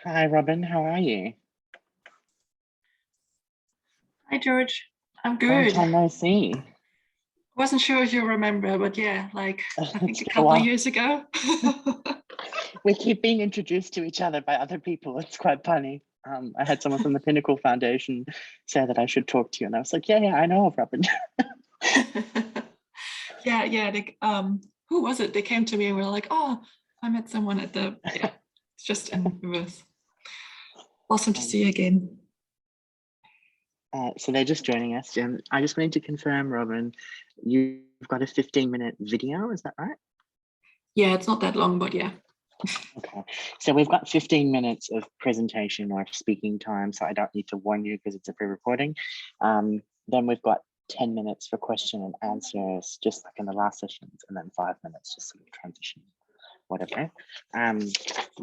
Hi, Robin. How are you? Hi, George. I'm Long good. time no see. Wasn't sure if you remember, but yeah, like I think It's a been a couple of while. years ago. We keep being introduced to each other by other people. It's quite funny. I had someone from the Pinnacle Foundation say that I should talk to you, and I was like, yeah, I know of Robin. Yeah. Who was it? They came to me and were like, "Oh, I met someone at the." Yeah, it's just and it was awesome to see you again. So they're just joining us, and I just wanted to confirm, Robin, you've got a 15-minute video. Is that right? Yeah, it's not that long, but yeah. Okay, so we've got 15 minutes of presentation or speaking time, so I don't need to warn you because it's a pre-recording. Then we've got 10 minutes for question and answers, just like in the last sessions, and then 5 minutes just sort of transition, whatever.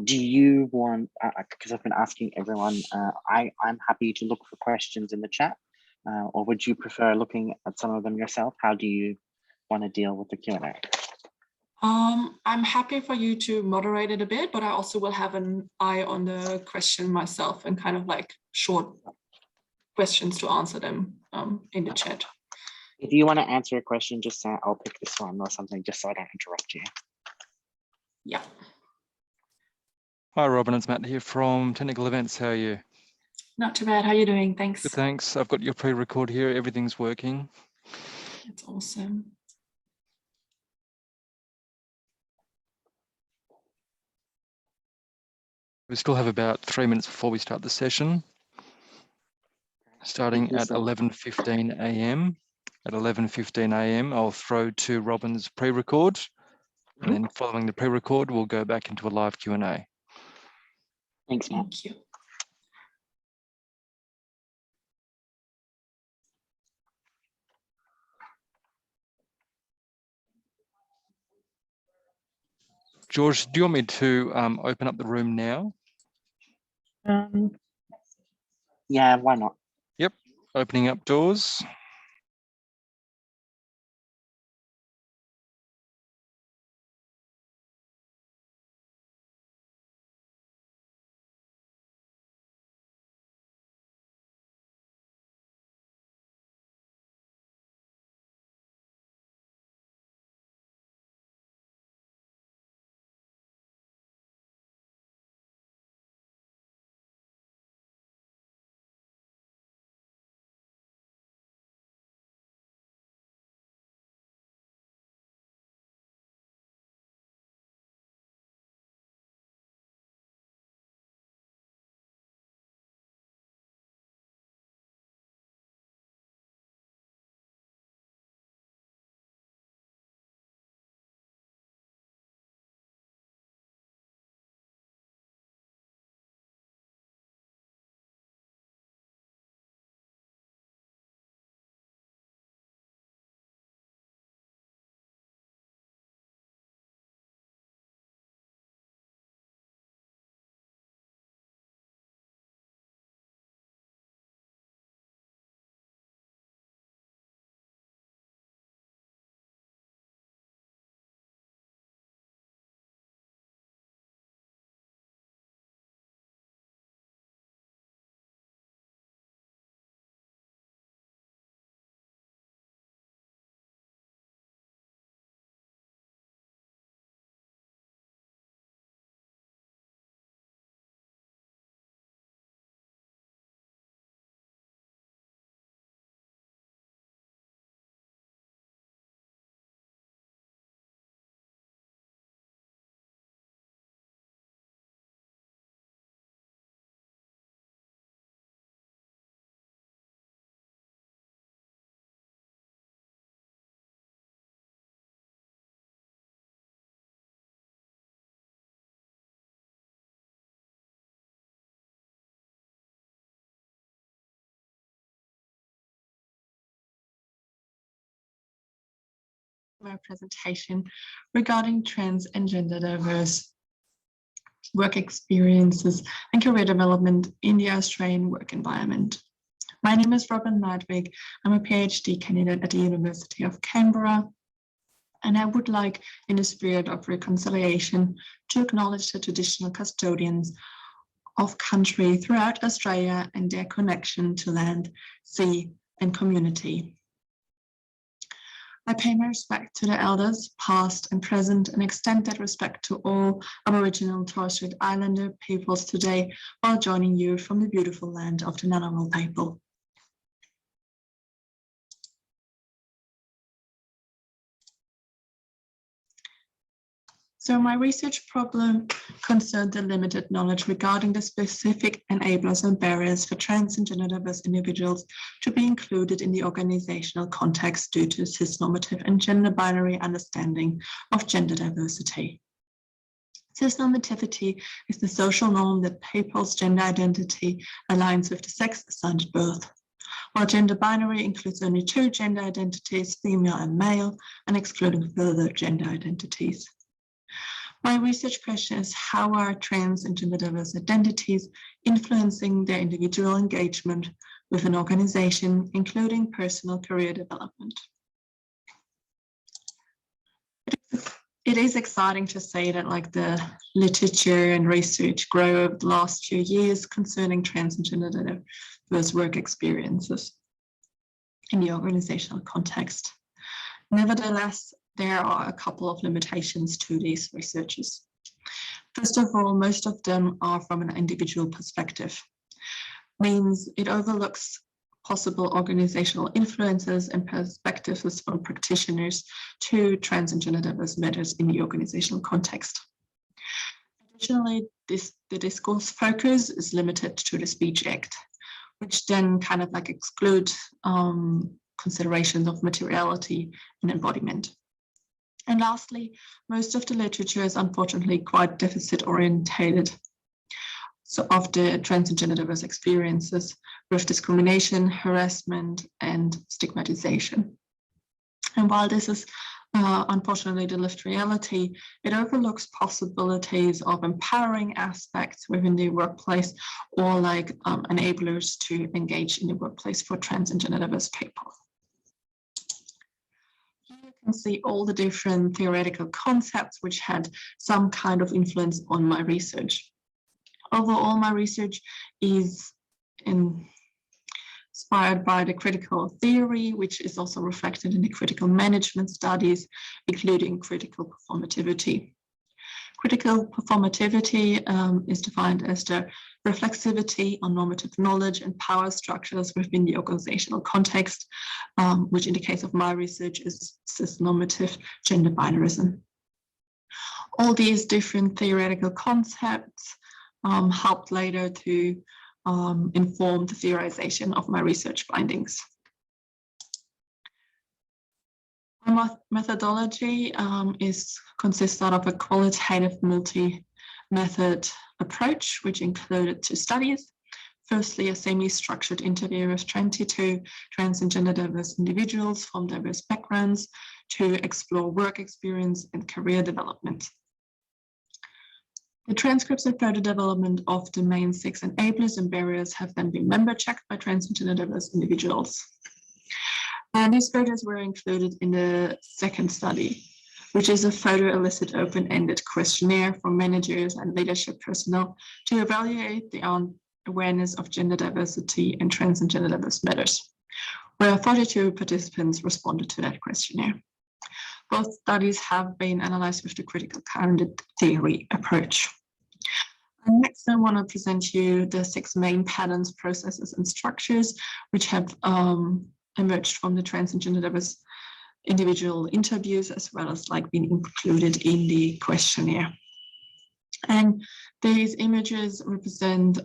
Do you want, because I've been asking everyone, I'm happy to look for questions in the chat, or would you prefer looking at some of them yourself? How do you want to deal with the Q&A? I'm happy for you to moderate it a bit, but I also will have an eye on the question myself and kind of like short questions to answer them in the chat. If you want to answer a question, just say, I'll pick this one or something, just so I don't interrupt you. Yeah. Hi, Robin. It's Matt here from Technical Events. How are you? Not too bad. How are you doing? Thanks. Good, thanks. I've got your pre-record here. Everything's working. That's awesome. We still have about 3 minutes before we start the session. Starting at 11:15 a.m. At 11:15 a.m., I'll throw to Robin's pre-record, and then following the pre-record, we'll go back into a live Q&A. Thanks, Matt. Thank you. George, do you want me to open up the room now? Yeah, why not? Yep, opening up doors. My presentation regarding trans and gender diverse work experiences and career development in the Australian work environment. My name is Robin Ladwig. I'm a PhD candidate at the University of Canberra, and I would like, in the spirit of reconciliation, to acknowledge the traditional custodians of country throughout Australia and their connection to land, sea, and community. I pay my respect to the elders, past and present, and extend that respect to all Aboriginal and Torres Strait Islander peoples today while joining you from the beautiful land of the Ngunnawal people. So my research problem concerned the limited knowledge regarding the specific enablers and barriers for trans and gender diverse individuals to be included in the organisational context due to cisnormative and gender binary understanding of gender diversity. Cisnormativity is the social norm that people's gender identity aligns with the sex assigned at birth, while gender binary includes only two gender identities, female and male, and excluding further gender identities. My research question is, how are trans and gender diverse identities influencing their individual engagement with an organisation, including personal career development? It is exciting to see that like the literature and research grow over the last few years concerning trans and gender diverse work experiences in the organisational context. Nevertheless, there are a couple of limitations to these researches. First of all, most of them are from an individual perspective, means it overlooks possible organizational influences and perspectives from practitioners to trans and gender diverse matters in the organizational context. Additionally, the discourse focus is limited to the Speech Act, which then kind of like exclude considerations of materiality and embodiment. And lastly, most of the literature is unfortunately quite deficit orientated. So of the trans and gender diverse experiences with discrimination, harassment, and stigmatization. And while this is unfortunately the lived reality, it overlooks possibilities of empowering aspects within the workplace or like enablers to engage in the workplace for trans and gender diverse people. You can see all the different theoretical concepts which had some kind of influence on my research. Overall, my research is inspired by the critical theory, which is also reflected in the critical management studies, including critical performativity. Critical performativity is defined as the reflexivity on normative knowledge and power structures within the organizational context, which in the case of my research is cisnormative gender binarism. All these different theoretical concepts helped later to inform the theorization of my research findings. My methodology consists out of a qualitative multi-method approach, which included 2 studies. Firstly, a semi-structured interview with 22 trans and gender diverse individuals from diverse backgrounds to explore work experience and career development. The transcripts and further development of the main 6 enablers and barriers have then been member checked by trans and gender diverse individuals. And these photos were included in the 2nd study, which is a photo-elicit open-ended questionnaire for managers and leadership personnel to evaluate the awareness of gender diversity and trans and gender diverse matters, where 42 participants responded to that questionnaire. Both studies have been analysed with the critical candidate theory approach. And next, I want to present you the 6 main patterns, processes, and structures which have emerged from the trans and gender diverse individual interviews, as well as like being included in the questionnaire. And these images represent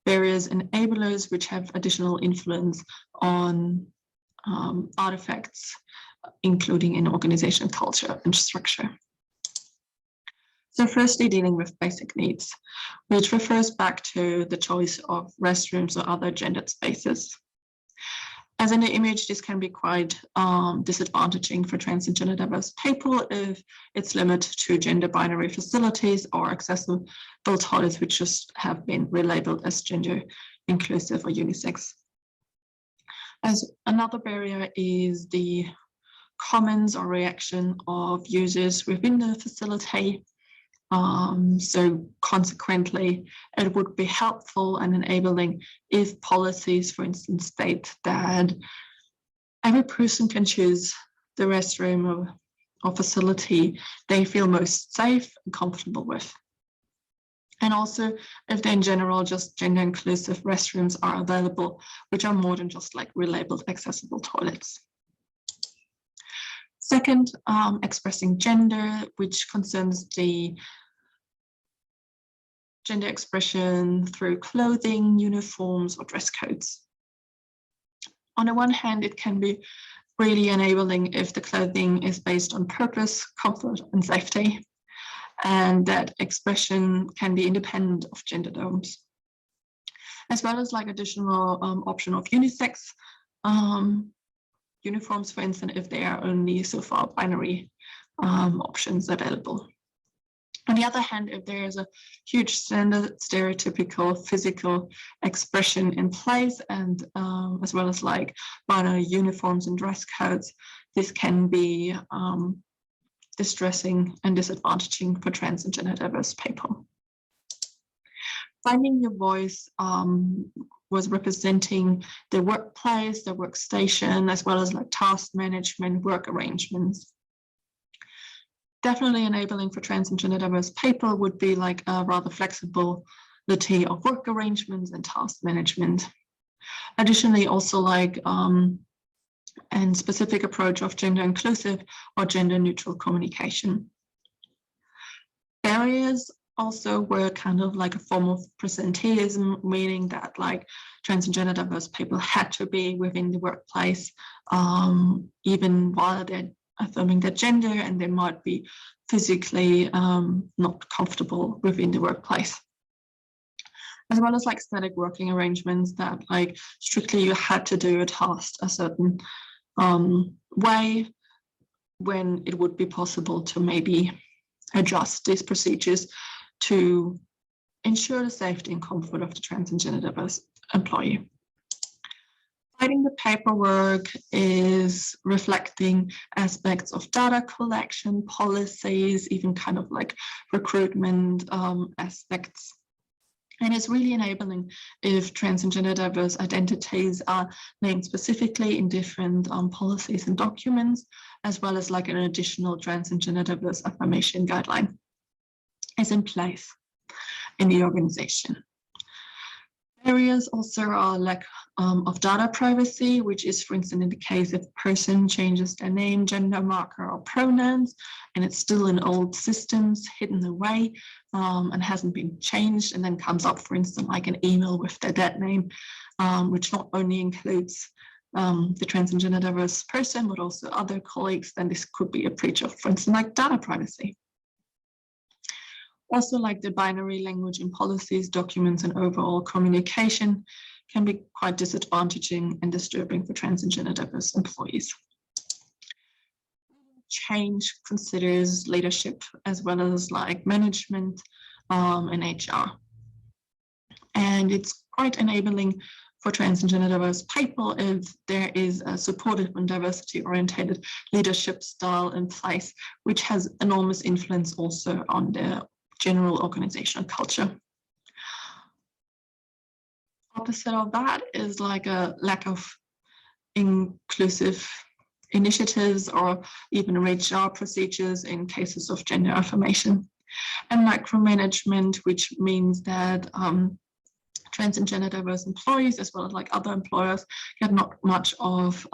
various enablers which have additional influence on artifacts, including in organizational culture and structure. So firstly, dealing with basic needs, which refers back to the choice of restrooms or other gendered spaces. As in the image, this can be quite disadvantaging for trans and gender diverse people if it's limited to gender binary facilities or accessible toilets which just have been relabeled as gender inclusive or unisex. As another barrier is the comments or reaction of users within the facility. So consequently, it would be helpful and enabling if policies, for instance, state that every person can choose the restroom or facility they feel most safe and comfortable with. And also, if they in general just gender inclusive restrooms are available, which are more than just like relabeled accessible toilets. Second, expressing gender, which concerns the gender expression through clothing, uniforms, or dress codes. On the one hand, it can be really enabling if the clothing is based on purpose, comfort, and safety, and that expression can be independent of gender norms, as well as like additional option of unisex uniforms, for instance, if there are only so far binary options available. On the other hand, if there is a huge standard stereotypical physical expression in place, and as well as like binary uniforms and dress codes, this can be distressing and disadvantaging for trans and gender diverse people. Finding your voice was representing the workplace, the workstation, as well as like task management, work arrangements. Definitely enabling for trans and gender diverse people would be like a rather flexibility of work arrangements and task management. Additionally, also like and specific approach of gender inclusive or gender neutral communication. Barriers also were kind of like a form of presenteeism, meaning that like trans and gender diverse people had to be within the workplace, even while they're affirming their gender, and they might be physically not comfortable within the workplace. As well as like static working arrangements that like strictly you had to do a task a certain way, when it would be possible to maybe adjust these procedures to ensure the safety and comfort of the trans and gender diverse employee. Writing the paperwork is reflecting aspects of data collection, policies, even kind of like recruitment aspects. And it's really enabling if trans and gender diverse identities are named specifically in different policies and documents, as well as like an additional trans and gender diverse affirmation guideline is in place in the organization. Areas also are lack of data privacy, which is, for instance, in the case if a person changes their name, gender marker, or pronouns, and it's still in old systems, hidden away, and hasn't been changed, and then comes up, for instance, like an email with their dead name, which not only includes the trans and gender diverse person, but also other colleagues, then this could be a breach of, for instance, like data privacy. Also, like the binary language in policies, documents, and overall communication can be quite disadvantaging and disturbing for trans and gender diverse employees. Change considers leadership as well as like management and HR. And it's quite enabling for trans and gender diverse people if there is a supportive and diversity-oriented leadership style in place, which has enormous influence also on the general organizational culture. Opposite of that is like a lack of inclusive initiatives or even HR procedures in cases of gender affirmation, and micromanagement, which means that trans and gender diverse employees, as well as like other employers, get not much of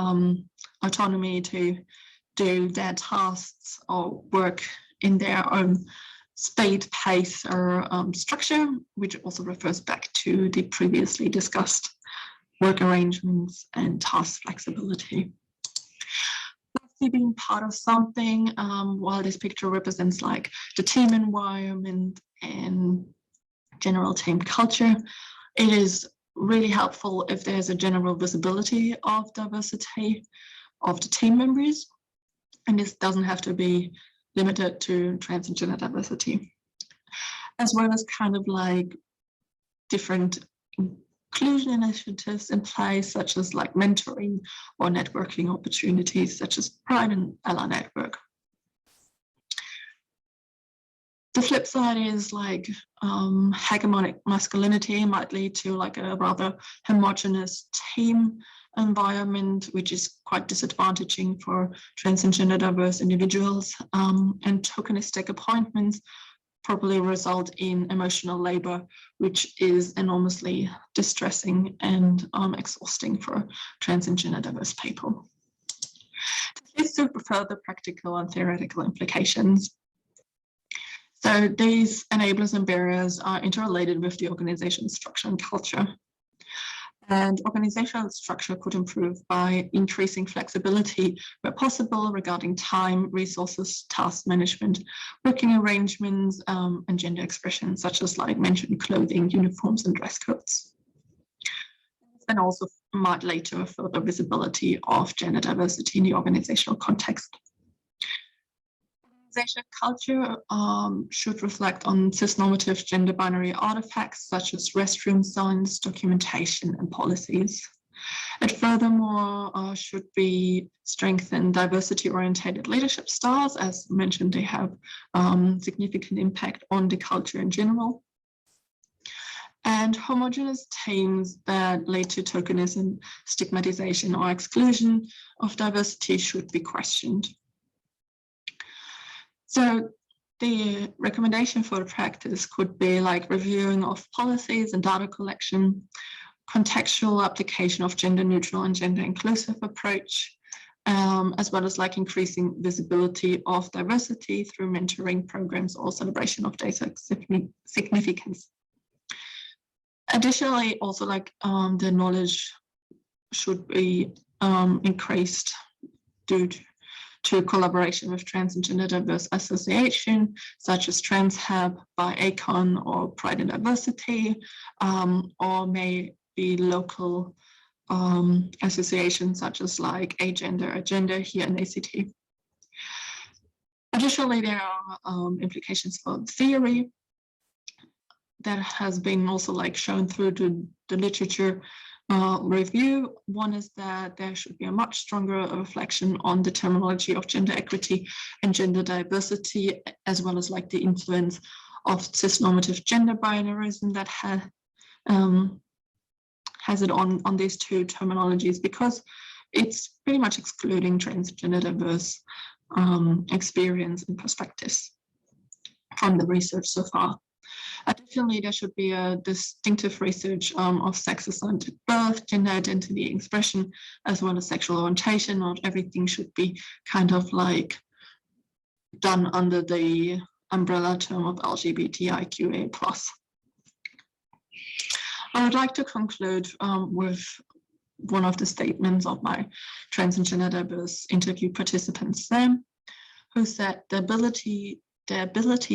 autonomy to do their tasks or work in their own speed, pace, or structure, which also refers back to the previously discussed work arrangements and task flexibility. Lastly, being part of something, while this picture represents like the team environment and general team culture, it is really helpful if there's a general visibility of diversity of the team members, and this doesn't have to be limited to trans and gender diversity, as well as kind of like different inclusion initiatives in place, such as like mentoring or networking opportunities, such as Pride and Ally Network. The flip side is like hegemonic masculinity might lead to like a rather homogeneous team environment, which is quite disadvantaging for trans and gender diverse individuals, and tokenistic appointments probably result in emotional labor, which is enormously distressing and exhausting for trans and gender diverse people. This leads to further practical and theoretical implications. So these enablers and barriers are interrelated with the organization's structure and culture. And organizational structure could improve by increasing flexibility where possible regarding time, resources, task management, working arrangements, and gender expression, such as like mentioned clothing, uniforms, and dress codes. And also might lead to a further visibility of gender diversity in the organizational context. Organizational culture should reflect on cis-normative gender binary artifacts such as restroom signs, documentation, and policies. It furthermore should be strengthen diversity-orientated leadership styles. As mentioned, they have significant impact on the culture in general. And homogeneous teams that lead to tokenism, stigmatization, or exclusion of diversity should be questioned. So the recommendation for the practice could be like reviewing of policies and data collection, contextual application of gender neutral and gender inclusive approach, as well as like increasing visibility of diversity through mentoring programs or celebration of data significance. Additionally, also like the knowledge should be increased due to collaboration with trans and gender diverse association, such as Trans Hub by ACON or Pride and Diversity, or may be local associations such as like Agenda here in ACT. Additionally, there are implications for theory that has been also like shown through the literature review. One is that there should be a much stronger reflection on the terminology of gender equity and gender diversity, as well as like the influence of cis-normative gender binarism that has it on these two terminologies, because it's pretty much excluding trans and gender diverse experience and perspectives from the research so far. Additionally, there should be a distinctive research of sex assigned at birth, gender identity expression, as well as sexual orientation. Not everything should be kind of like done under the umbrella term of LGBTIQA+. I would like to conclude with one of the statements of my trans and gender diverse interview participants, Sam, who said the ability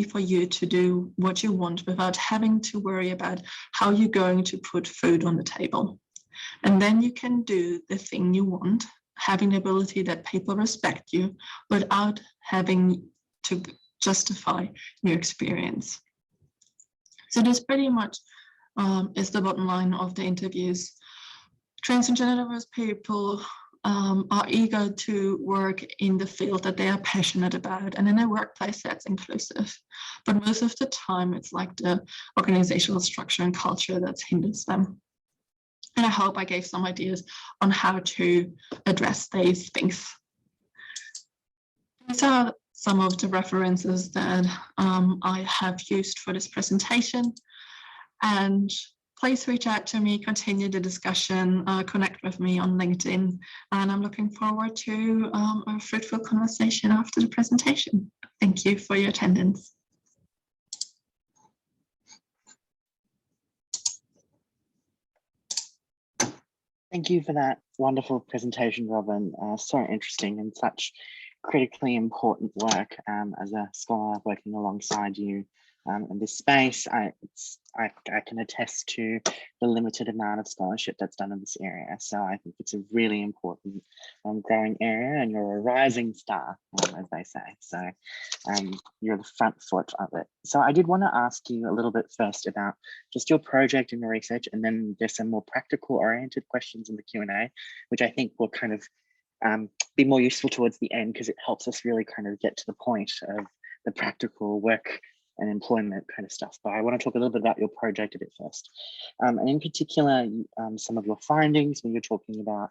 for you to do what you want without having to worry about how you're going to put food on the table. And then you can do the thing you want, having the ability that people respect you without having to justify your experience. So this pretty much is the bottom line of the interviews. Trans and gender diverse people are eager to work in the field that they are passionate about and in a workplace that's inclusive. But most of the time, it's like the organizational structure and culture that hinders them. And I hope I gave some ideas on how to address these things. These are some of the references that I have used for this presentation. And please reach out to me, continue the discussion, connect with me on LinkedIn, and I'm looking forward to a fruitful conversation after the presentation. Thank you for your attendance. Thank you for that wonderful presentation, Robin. So interesting and such critically important work as a scholar working alongside you in this space. I can attest to the limited amount of scholarship that's done in this area. So I think it's a really important growing area, and you're a rising star, as they say. So you're the front foot of it. So I did want to ask you a little bit first about just your project and your research, and then there's some more practical oriented questions in the Q&A, which I think will kind of be more useful towards the end, because it helps us really kind of get to the point of the practical work and employment kind of stuff. But I want to talk a little bit about your project a bit first. And in particular, some of your findings when you're talking about,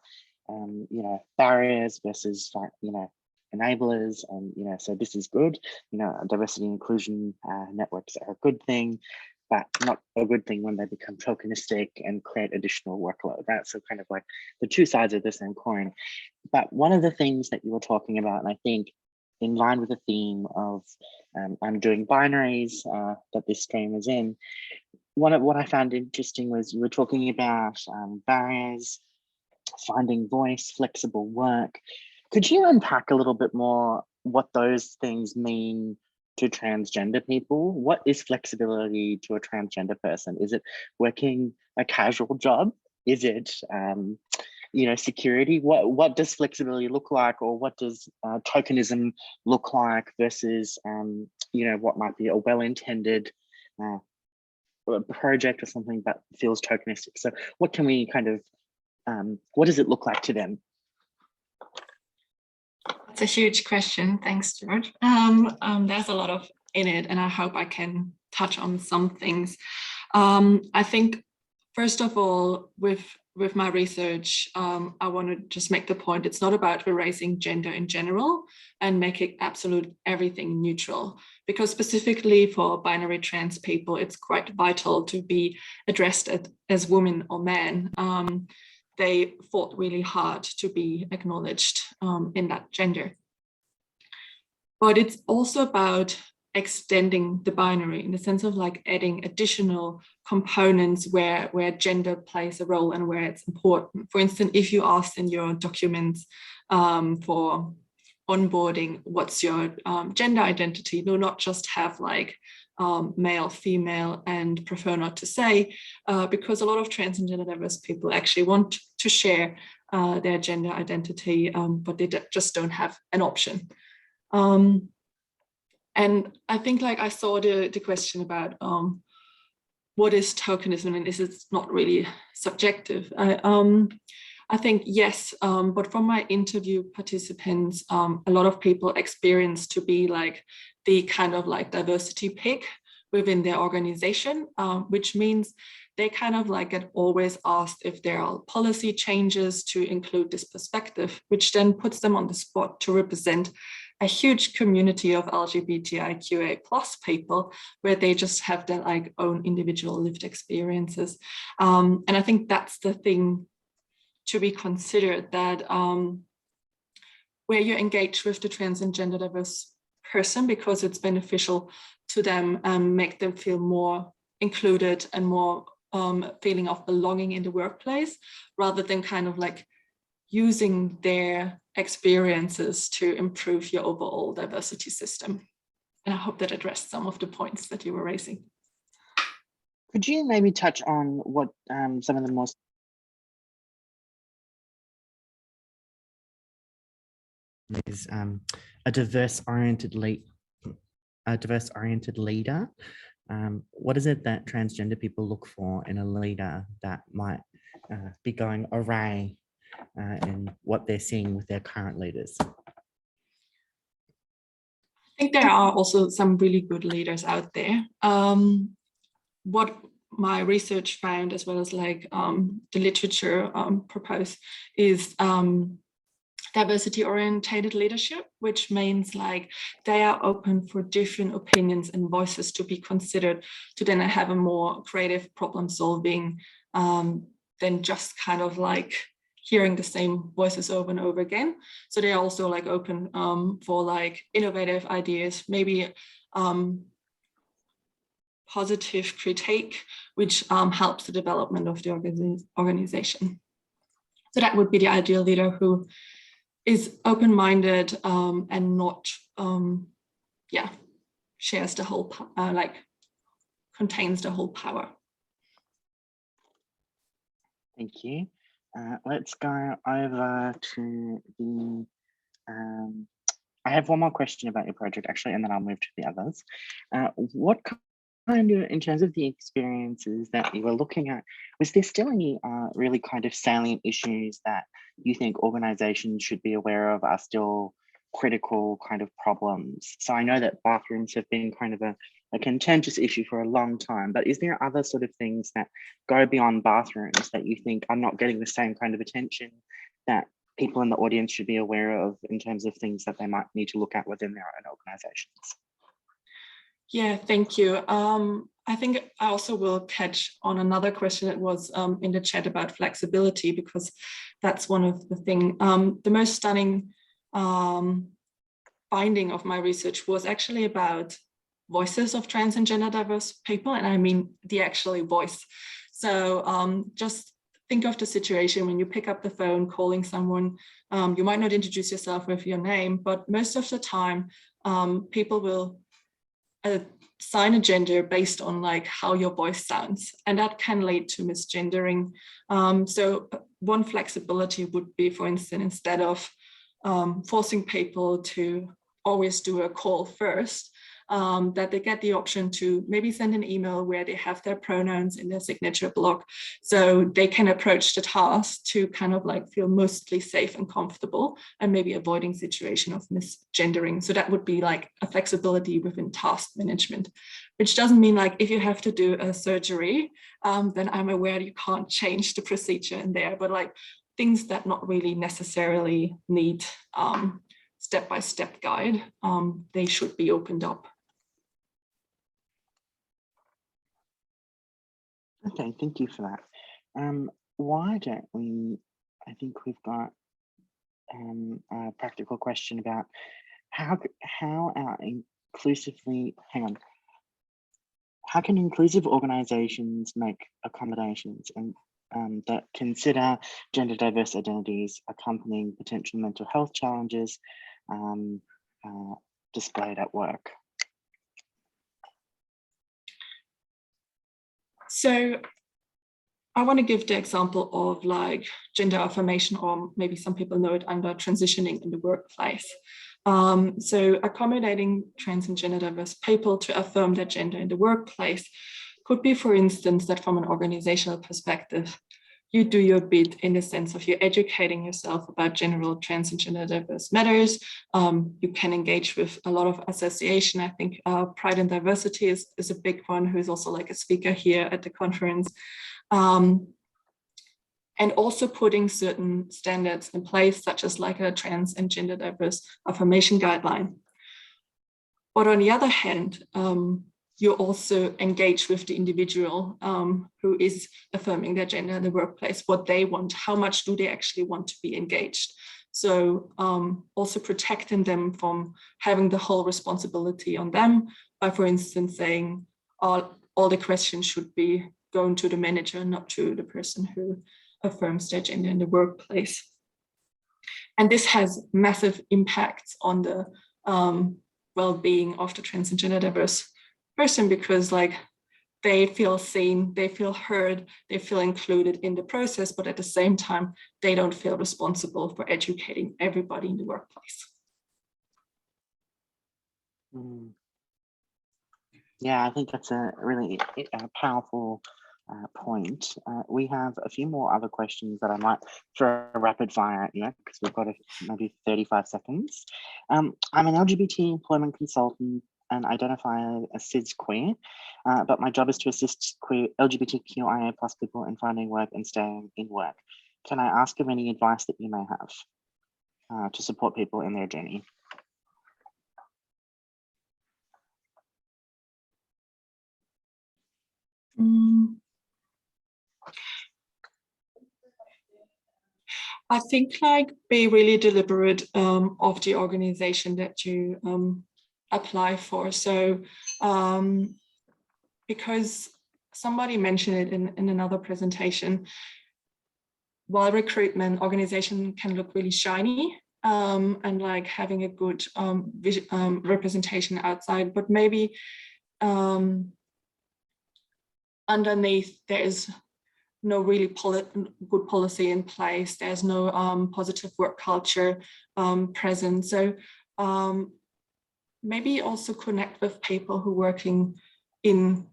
barriers versus, enablers. And, so this is good, diversity and inclusion networks are a good thing, but not a good thing when they become tokenistic and create additional workload, right? So kind of like the two sides of the same coin. But one of the things that you were talking about, and I think in line with the theme of I'm doing binaries that this stream is in, one of what I found interesting was you were talking about barriers, finding voice, flexible work. Could you unpack a little bit more what those things mean to transgender people? What is flexibility to a transgender person? Is it working a casual job? Is it, security? What does flexibility look like, or what does tokenism look like versus, what might be a well-intended project or something that feels tokenistic? So what can we kind of, what does it look like to them? That's a huge question. Thanks, George. There's a lot of in it, and I hope I can touch on some things. I think, first of all, with my research, I want to just make the point, it's not about erasing gender in general and making absolute everything neutral, because specifically for binary trans people, it's quite vital to be addressed as woman or man. They fought really hard to be acknowledged in that gender. But it's also about extending the binary in the sense of like adding additional components where gender plays a role and where it's important. For instance, if you ask in your documents for onboarding, what's your gender identity, do not just have like male, female, and prefer not to say, because a lot of trans and gender diverse people actually want to share their gender identity, but they just don't have an option. And I think like I saw the question about what is tokenism and is it not really subjective? I think yes, but from my interview participants, a lot of people experience to be like the kind of like diversity pick within their organization, which means they kind of like get always asked if there are policy changes to include this perspective, which then puts them on the spot to represent a huge community of LGBTIQA+ people where they just have their like own individual lived experiences. And I think that's the thing to be considered, that where you engage with the trans and gender diverse person because it's beneficial to them and make them feel more included and more feeling of belonging in the workplace, rather than kind of like using their experiences to improve your overall diversity system. And I hope that addressed some of the points that you were raising. Could you maybe touch on what some of the most is a diverse-oriented leader. What is it that transgender people look for in a leader that might be going awry in what they're seeing with their current leaders? I think there are also some really good leaders out there. What my research found, as well as like the literature proposed, is diversity orientated leadership, which means like they are open for different opinions and voices to be considered, to then have a more creative problem solving than just kind of like hearing the same voices over and over again. So they're also like open for like innovative ideas, maybe positive critique, which helps the development of the organization. So that would be the ideal leader who is open-minded and not, shares the whole, contains the whole power. Thank you. Let's go over to the, I have one more question about your project actually, and then I'll move to the others. What kind of, in terms of the experiences that you were looking at, was there still any really kind of salient issues that you think organizations should be aware of are still critical kind of problems. So I know that bathrooms have been kind of a contentious issue for a long time, but is there other sort of things that go beyond bathrooms that you think are not getting the same kind of attention that people in the audience should be aware of in terms of things that they might need to look at within their own organizations? Yeah, thank you. I think I also will catch on another question that was in the chat about flexibility, because that's one of the things. The most stunning finding of my research was actually about voices of trans and gender diverse people, and I mean the actual voice. So just think of the situation when you pick up the phone calling someone. You might not introduce yourself with your name, but most of the time people will assign a gender based on like how your voice sounds, and that can lead to misgendering. So one flexibility would be, for instance, instead of forcing people to always do a call first, that they get the option to maybe send an email where they have their pronouns in their signature block, so they can approach the task to kind of like feel mostly safe and comfortable, and maybe avoiding situation of misgendering. So that would be like a flexibility within task management, which doesn't mean like if you have to do a surgery, then I'm aware you can't change the procedure in there, but like things that not really necessarily need step-by-step guide, they should be opened up. Okay, thank you for that. Why don't we, I think we've got a practical question about how our inclusively, how can inclusive organizations make accommodations and that consider gender diverse identities accompanying potential mental health challenges displayed at work? So I want to give the example of like gender affirmation, or maybe some people know it under transitioning in the workplace. So accommodating trans and gender diverse people to affirm their gender in the workplace could be, for instance, that from an organizational perspective, you do your bit in the sense of you're educating yourself about general trans and gender diverse matters. You can engage with a lot of association. I think Pride and Diversity is a big one, who is also like a speaker here at the conference. And also putting certain standards in place, such as like a trans and gender diverse affirmation guideline. But on the other hand, you also engage with the individual who is affirming their gender in the workplace, what they want, how much do they actually want to be engaged. So also protecting them from having the whole responsibility on them by, for instance, saying all the questions should be going to the manager, not to the person who affirms their gender in the workplace. And this has massive impacts on the well-being of the trans and gender diverse person, because like they feel seen, they feel heard, they feel included in the process, but at the same time, they don't feel responsible for educating everybody in the workplace. Yeah, I think that's a really powerful point. We have a few more other questions that I might throw rapid fire at you, because we've got maybe 35 seconds. I'm an LGBT employment consultant and identify as cis queer, but my job is to assist queer LGBTQIA+ people in finding work and staying in work. Can I ask of any advice that you may have to support people in their journey? I think like be really deliberate of the organization that you apply for. So because somebody mentioned it in another presentation, while recruitment organization can look really shiny and like having a good representation outside, but maybe underneath there is no really good policy in place. There's no positive work culture present. So maybe also connect with people who are working in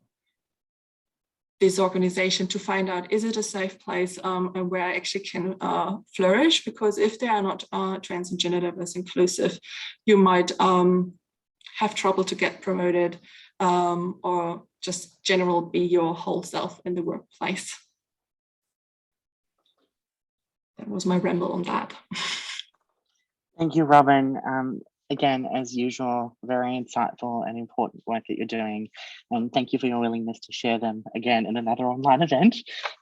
this organization to find out, is it a safe place and where I actually can flourish? Because if they are not trans and gender diverse inclusive, you might have trouble to get promoted or just general be your whole self in the workplace. That was my ramble on that. Thank you, Robin. Again, as usual, very insightful and important work that you're doing. And thank you for your willingness to share them again in another online event.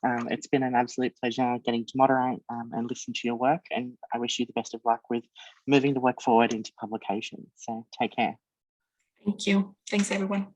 It's been an absolute pleasure getting to moderate and listen to your work. And I wish you the best of luck with moving the work forward into publication. So take care. Thank you. Thanks, everyone.